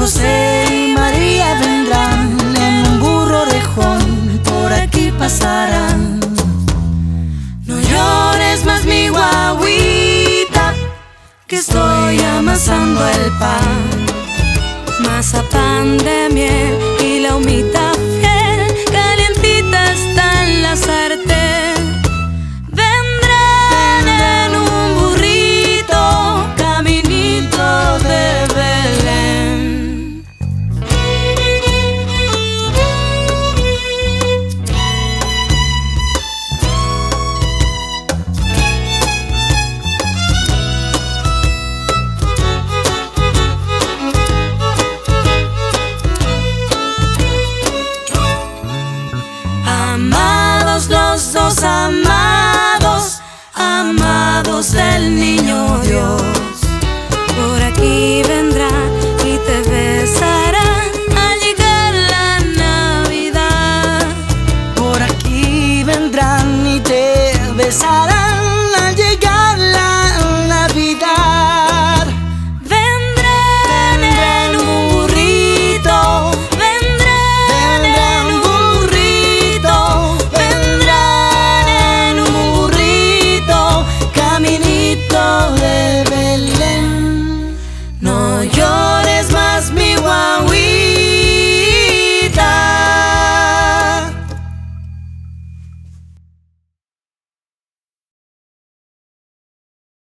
José y María vendrán, en un burro orejón por aquí pasarán. No llores más, mi guagüita, que estoy amasando el pan. Mazapán de miel